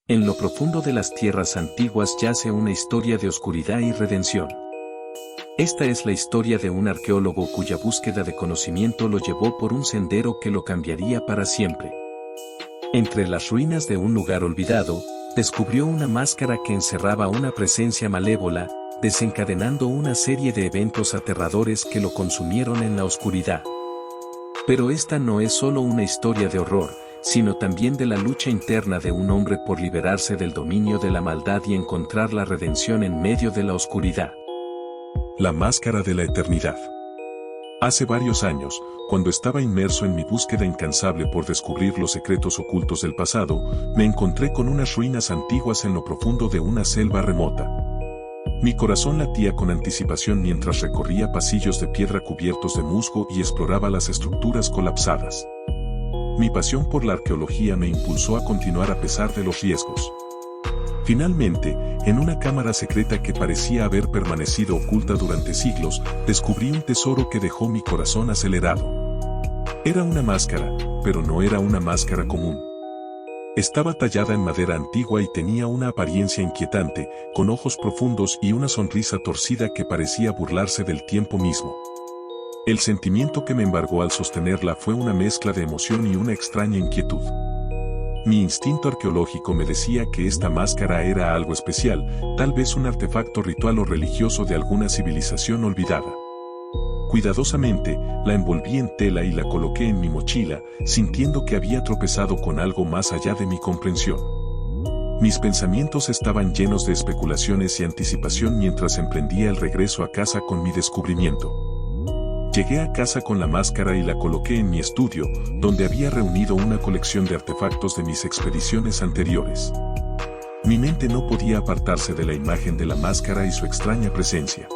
En lo profundo de las tierras antiguas yace una historia de oscuridad y redención. Esta es la historia de un arqueólogo cuya búsqueda de conocimiento lo llevó por un sendero que lo cambiaría para siempre. Entre las ruinas de un lugar olvidado, descubrió una máscara que encerraba una presencia malévola, desencadenando una serie de eventos aterradores que lo consumieron en la oscuridad. Pero esta no es solo una historia de horror, sino también de la lucha interna de un hombre por liberarse del dominio de la maldad y encontrar la redención en medio de la oscuridad. La máscara de la eternidad. Hace varios años, cuando estaba inmerso en mi búsqueda incansable por descubrir los secretos ocultos del pasado, me encontré con unas ruinas antiguas en lo profundo de una selva remota. Mi corazón latía con anticipación mientras recorría pasillos de piedra cubiertos de musgo y exploraba las estructuras colapsadas. Mi pasión por la arqueología me impulsó a continuar a pesar de los riesgos. Finalmente, en una cámara secreta que parecía haber permanecido oculta durante siglos, descubrí un tesoro que dejó mi corazón acelerado. Era una máscara, pero no era una máscara común. Estaba tallada en madera antigua y tenía una apariencia inquietante, con ojos profundos y una sonrisa torcida que parecía burlarse del tiempo mismo. El sentimiento que me embargó al sostenerla fue una mezcla de emoción y una extraña inquietud. Mi instinto arqueológico me decía que esta máscara era algo especial, tal vez un artefacto ritual o religioso de alguna civilización olvidada. Cuidadosamente, la envolví en tela y la coloqué en mi mochila, sintiendo que había tropezado con algo más allá de mi comprensión. Mis pensamientos estaban llenos de especulaciones y anticipación mientras emprendía el regreso a casa con mi descubrimiento. Llegué a casa con la máscara y la coloqué en mi estudio, donde había reunido una colección de artefactos de mis expediciones anteriores. Mi mente no podía apartarse de la imagen de la máscara y su extraña presencia.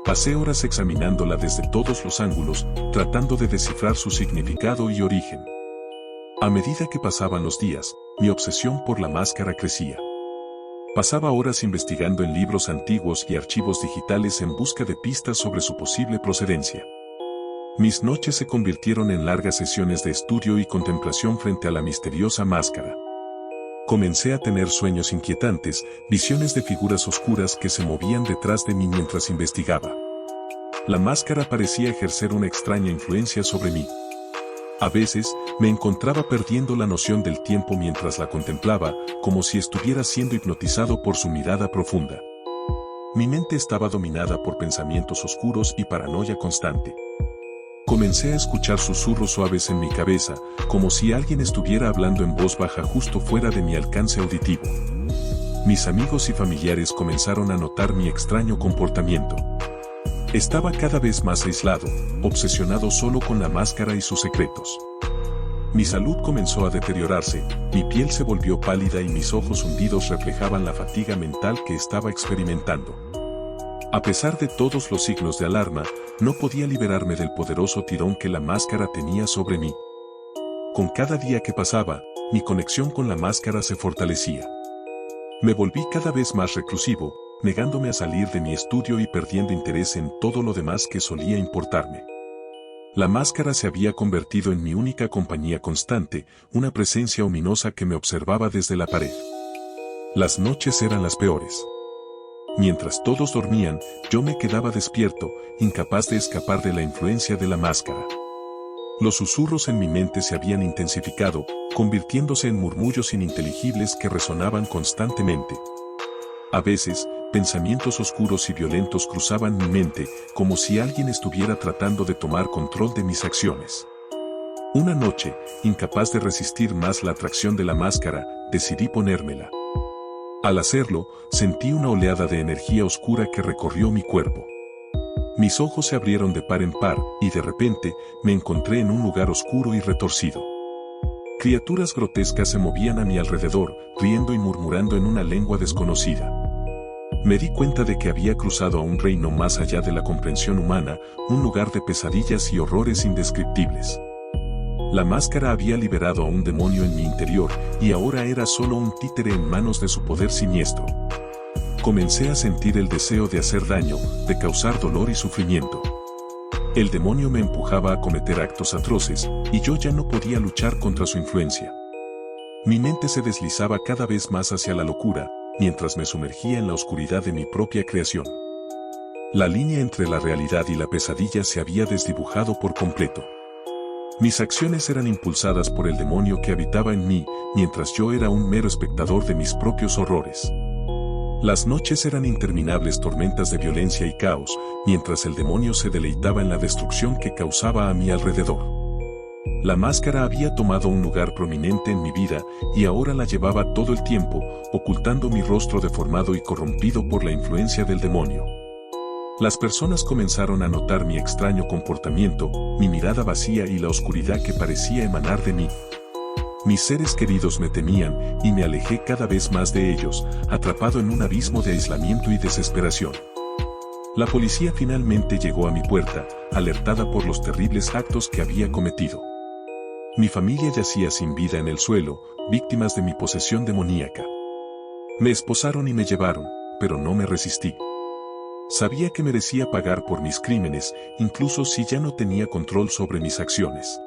Pasé horas examinándola desde todos los ángulos, tratando de descifrar su significado y origen. A medida que pasaban los días, mi obsesión por la máscara crecía. Pasaba horas investigando en libros antiguos y archivos digitales en busca de pistas sobre su posible procedencia. Mis noches se convirtieron en largas sesiones de estudio y contemplación frente a la misteriosa máscara. Comencé a tener sueños inquietantes, visiones de figuras oscuras que se movían detrás de mí mientras investigaba. La máscara parecía ejercer una extraña influencia sobre mí. A veces, me encontraba perdiendo la noción del tiempo mientras la contemplaba, como si estuviera siendo hipnotizado por su mirada profunda. Mi mente estaba dominada por pensamientos oscuros y paranoia constante. Comencé a escuchar susurros suaves en mi cabeza, como si alguien estuviera hablando en voz baja justo fuera de mi alcance auditivo. Mis amigos y familiares comenzaron a notar mi extraño comportamiento. Estaba cada vez más aislado, obsesionado solo con la máscara y sus secretos. Mi salud comenzó a deteriorarse, mi piel se volvió pálida y mis ojos hundidos reflejaban la fatiga mental que estaba experimentando. A pesar de todos los signos de alarma, no podía liberarme del poderoso tirón que la máscara tenía sobre mí. Con cada día que pasaba, mi conexión con la máscara se fortalecía. Me volví cada vez más reclusivo, negándome a salir de mi estudio y perdiendo interés en todo lo demás que solía importarme. La máscara se había convertido en mi única compañía constante, una presencia ominosa que me observaba desde la pared. Las noches eran las peores. Mientras todos dormían, yo me quedaba despierto, incapaz de escapar de la influencia de la máscara. Los susurros en mi mente se habían intensificado, convirtiéndose en murmullos ininteligibles que resonaban constantemente. A veces, pensamientos oscuros y violentos cruzaban mi mente, como si alguien estuviera tratando de tomar control de mis acciones. Una noche, incapaz de resistir más la atracción de la máscara, decidí ponérmela. Al hacerlo, sentí una oleada de energía oscura que recorrió mi cuerpo. Mis ojos se abrieron de par en par, y de repente, me encontré en un lugar oscuro y retorcido. Criaturas grotescas se movían a mi alrededor, riendo y murmurando en una lengua desconocida. Me di cuenta de que había cruzado a un reino más allá de la comprensión humana, un lugar de pesadillas y horrores indescriptibles. La máscara había liberado a un demonio en mi interior, y ahora era solo un títere en manos de su poder siniestro. Comencé a sentir el deseo de hacer daño, de causar dolor y sufrimiento. El demonio me empujaba a cometer actos atroces, y yo ya no podía luchar contra su influencia. Mi mente se deslizaba cada vez más hacia la locura, mientras me sumergía en la oscuridad de mi propia creación. La línea entre la realidad y la pesadilla se había desdibujado por completo. Mis acciones eran impulsadas por el demonio que habitaba en mí, mientras yo era un mero espectador de mis propios horrores. Las noches eran interminables tormentas de violencia y caos, mientras el demonio se deleitaba en la destrucción que causaba a mi alrededor. La máscara había tomado un lugar prominente en mi vida y ahora la llevaba todo el tiempo, ocultando mi rostro deformado y corrompido por la influencia del demonio. Las personas comenzaron a notar mi extraño comportamiento, mi mirada vacía y la oscuridad que parecía emanar de mí. Mis seres queridos me temían y me alejé cada vez más de ellos, atrapado en un abismo de aislamiento y desesperación. La policía finalmente llegó a mi puerta, alertada por los terribles actos que había cometido. Mi familia yacía sin vida en el suelo, víctimas de mi posesión demoníaca. Me esposaron y me llevaron, pero no me resistí. Sabía que merecía pagar por mis crímenes, incluso si ya no tenía control sobre mis acciones.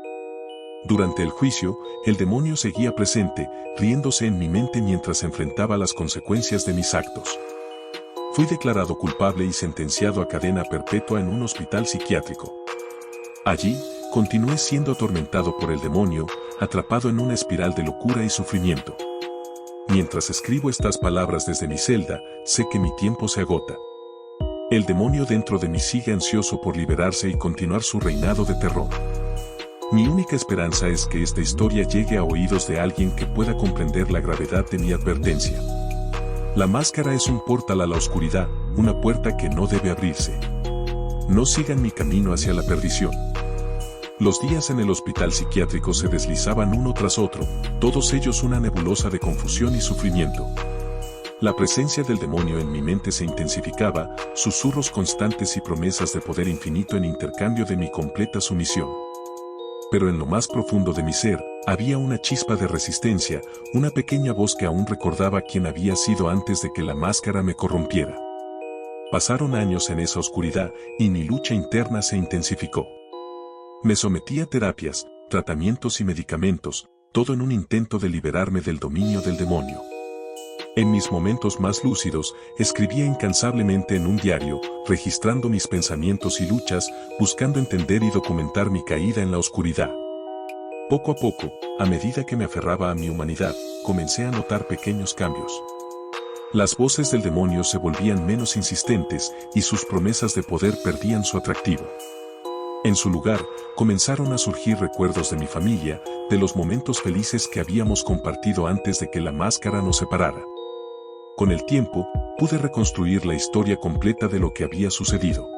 Durante el juicio, el demonio seguía presente, riéndose en mi mente mientras enfrentaba las consecuencias de mis actos. Fui declarado culpable y sentenciado a cadena perpetua en un hospital psiquiátrico. Allí, continué siendo atormentado por el demonio, atrapado en una espiral de locura y sufrimiento. Mientras escribo estas palabras desde mi celda, sé que mi tiempo se agota. El demonio dentro de mí sigue ansioso por liberarse y continuar su reinado de terror. Mi única esperanza es que esta historia llegue a oídos de alguien que pueda comprender la gravedad de mi advertencia. La máscara es un portal a la oscuridad, una puerta que no debe abrirse. No sigan mi camino hacia la perdición. Los días en el hospital psiquiátrico se deslizaban uno tras otro, todos ellos una nebulosa de confusión y sufrimiento. La presencia del demonio en mi mente se intensificaba, susurros constantes y promesas de poder infinito en intercambio de mi completa sumisión. Pero en lo más profundo de mi ser, había una chispa de resistencia, una pequeña voz que aún recordaba quién había sido antes de que la máscara me corrompiera. Pasaron años en esa oscuridad, y mi lucha interna se intensificó. Me sometí a terapias, tratamientos y medicamentos, todo en un intento de liberarme del dominio del demonio. En mis momentos más lúcidos, escribía incansablemente en un diario, registrando mis pensamientos y luchas, buscando entender y documentar mi caída en la oscuridad. Poco a poco, a medida que me aferraba a mi humanidad, comencé a notar pequeños cambios. Las voces del demonio se volvían menos insistentes y sus promesas de poder perdían su atractivo. En su lugar, comenzaron a surgir recuerdos de mi familia, de los momentos felices que habíamos compartido antes de que la máscara nos separara. Con el tiempo, pude reconstruir la historia completa de lo que había sucedido.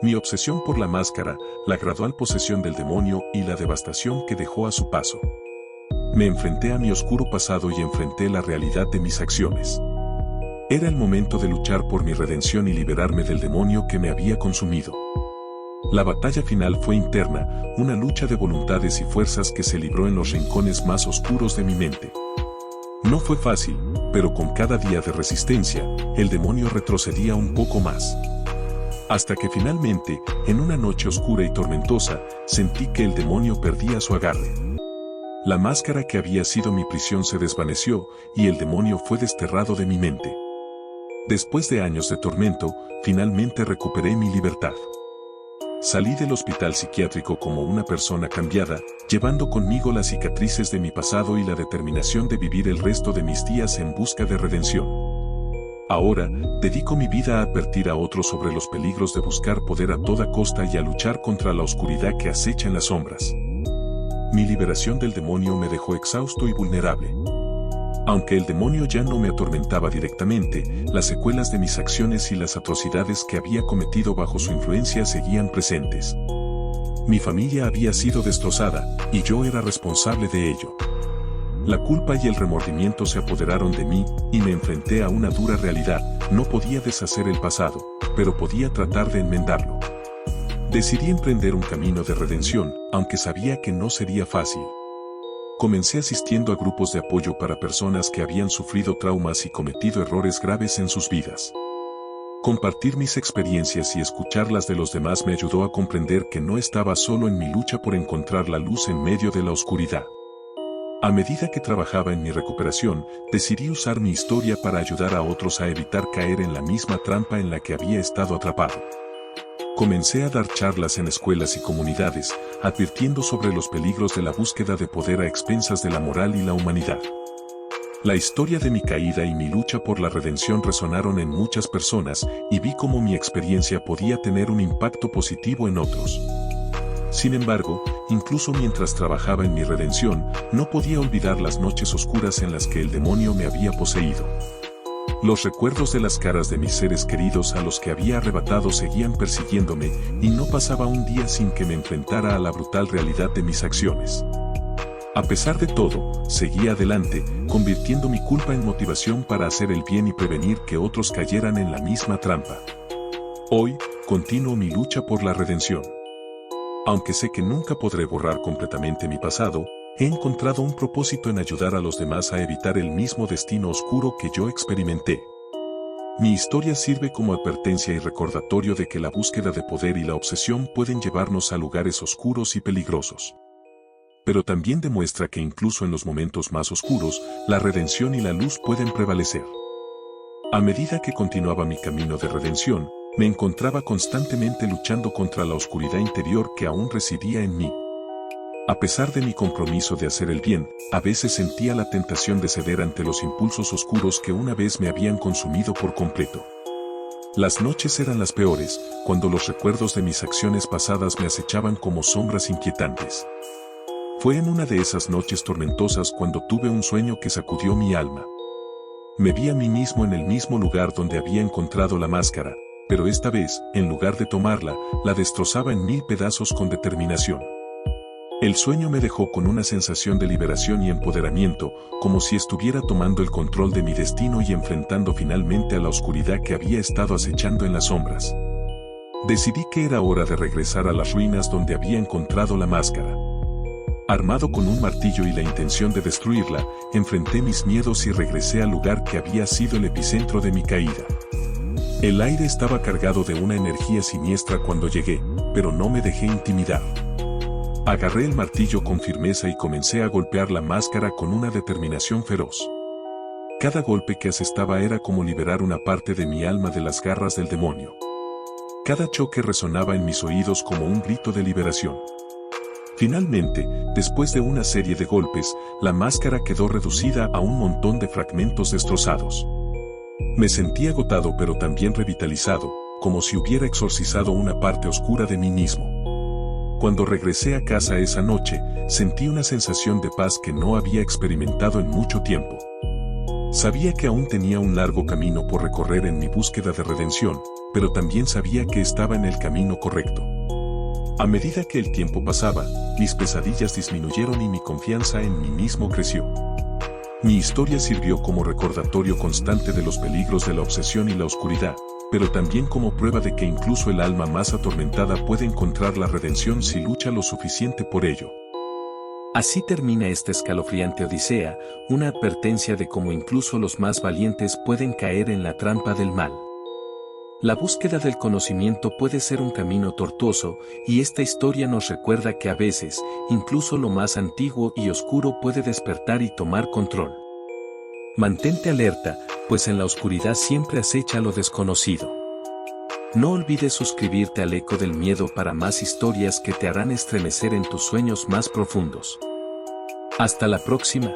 Mi obsesión por la máscara, la gradual posesión del demonio y la devastación que dejó a su paso. Me enfrenté a mi oscuro pasado y enfrenté la realidad de mis acciones. Era el momento de luchar por mi redención y liberarme del demonio que me había consumido. La batalla final fue interna, una lucha de voluntades y fuerzas que se libró en los rincones más oscuros de mi mente. No fue fácil, pero con cada día de resistencia, el demonio retrocedía un poco más. Hasta que finalmente, en una noche oscura y tormentosa, sentí que el demonio perdía su agarre. La máscara que había sido mi prisión se desvaneció, y el demonio fue desterrado de mi mente. Después de años de tormento, finalmente recuperé mi libertad. Salí del hospital psiquiátrico como una persona cambiada, llevando conmigo las cicatrices de mi pasado y la determinación de vivir el resto de mis días en busca de redención. Ahora, dedico mi vida a advertir a otros sobre los peligros de buscar poder a toda costa y a luchar contra la oscuridad que acecha en las sombras. Mi liberación del demonio me dejó exhausto y vulnerable. Aunque el demonio ya no me atormentaba directamente, las secuelas de mis acciones y las atrocidades que había cometido bajo su influencia seguían presentes. Mi familia había sido destrozada, y yo era responsable de ello. La culpa y el remordimiento se apoderaron de mí, y me enfrenté a una dura realidad. No podía deshacer el pasado, pero podía tratar de enmendarlo. Decidí emprender un camino de redención, aunque sabía que no sería fácil. Comencé asistiendo a grupos de apoyo para personas que habían sufrido traumas y cometido errores graves en sus vidas. Compartir mis experiencias y escucharlas de los demás me ayudó a comprender que no estaba solo en mi lucha por encontrar la luz en medio de la oscuridad. A medida que trabajaba en mi recuperación, decidí usar mi historia para ayudar a otros a evitar caer en la misma trampa en la que había estado atrapado. Comencé a dar charlas en escuelas y comunidades, advirtiendo sobre los peligros de la búsqueda de poder a expensas de la moral y la humanidad. La historia de mi caída y mi lucha por la redención resonaron en muchas personas y vi cómo mi experiencia podía tener un impacto positivo en otros. Sin embargo, incluso mientras trabajaba en mi redención, no podía olvidar las noches oscuras en las que el demonio me había poseído. Los recuerdos de las caras de mis seres queridos a los que había arrebatado seguían persiguiéndome y no pasaba un día sin que me enfrentara a la brutal realidad de mis acciones. A pesar de todo, seguía adelante, convirtiendo mi culpa en motivación para hacer el bien y prevenir que otros cayeran en la misma trampa. Hoy, continúo mi lucha por la redención. Aunque sé que nunca podré borrar completamente mi pasado, he encontrado un propósito en ayudar a los demás a evitar el mismo destino oscuro que yo experimenté. Mi historia sirve como advertencia y recordatorio de que la búsqueda de poder y la obsesión pueden llevarnos a lugares oscuros y peligrosos. Pero también demuestra que incluso en los momentos más oscuros, la redención y la luz pueden prevalecer. A medida que continuaba mi camino de redención, me encontraba constantemente luchando contra la oscuridad interior que aún residía en mí. A pesar de mi compromiso de hacer el bien, a veces sentía la tentación de ceder ante los impulsos oscuros que una vez me habían consumido por completo. Las noches eran las peores, cuando los recuerdos de mis acciones pasadas me acechaban como sombras inquietantes. Fue en una de esas noches tormentosas cuando tuve un sueño que sacudió mi alma. Me vi a mí mismo en el mismo lugar donde había encontrado la máscara, pero esta vez, en lugar de tomarla, la destrozaba en 1000 pedazos con determinación. El sueño me dejó con una sensación de liberación y empoderamiento, como si estuviera tomando el control de mi destino y enfrentando finalmente a la oscuridad que había estado acechando en las sombras. Decidí que era hora de regresar a las ruinas donde había encontrado la máscara. Armado con un martillo y la intención de destruirla, enfrenté mis miedos y regresé al lugar que había sido el epicentro de mi caída. El aire estaba cargado de una energía siniestra cuando llegué, pero no me dejé intimidar. Agarré el martillo con firmeza y comencé a golpear la máscara con una determinación feroz. Cada golpe que asestaba era como liberar una parte de mi alma de las garras del demonio. Cada choque resonaba en mis oídos como un grito de liberación. Finalmente, después de una serie de golpes, la máscara quedó reducida a un montón de fragmentos destrozados. Me sentí agotado pero también revitalizado, como si hubiera exorcizado una parte oscura de mí mismo. Cuando regresé a casa esa noche, sentí una sensación de paz que no había experimentado en mucho tiempo. Sabía que aún tenía un largo camino por recorrer en mi búsqueda de redención, pero también sabía que estaba en el camino correcto. A medida que el tiempo pasaba, mis pesadillas disminuyeron y mi confianza en mí mismo creció. Mi historia sirvió como recordatorio constante de los peligros de la obsesión y la oscuridad, pero también como prueba de que incluso el alma más atormentada puede encontrar la redención si lucha lo suficiente por ello. Así termina esta escalofriante odisea, una advertencia de cómo incluso los más valientes pueden caer en la trampa del mal. La búsqueda del conocimiento puede ser un camino tortuoso, y esta historia nos recuerda que a veces, incluso lo más antiguo y oscuro puede despertar y tomar control. Mantente alerta, pues en la oscuridad siempre acecha lo desconocido. No olvides suscribirte al Eco del Miedo para más historias que te harán estremecer en tus sueños más profundos. Hasta la próxima.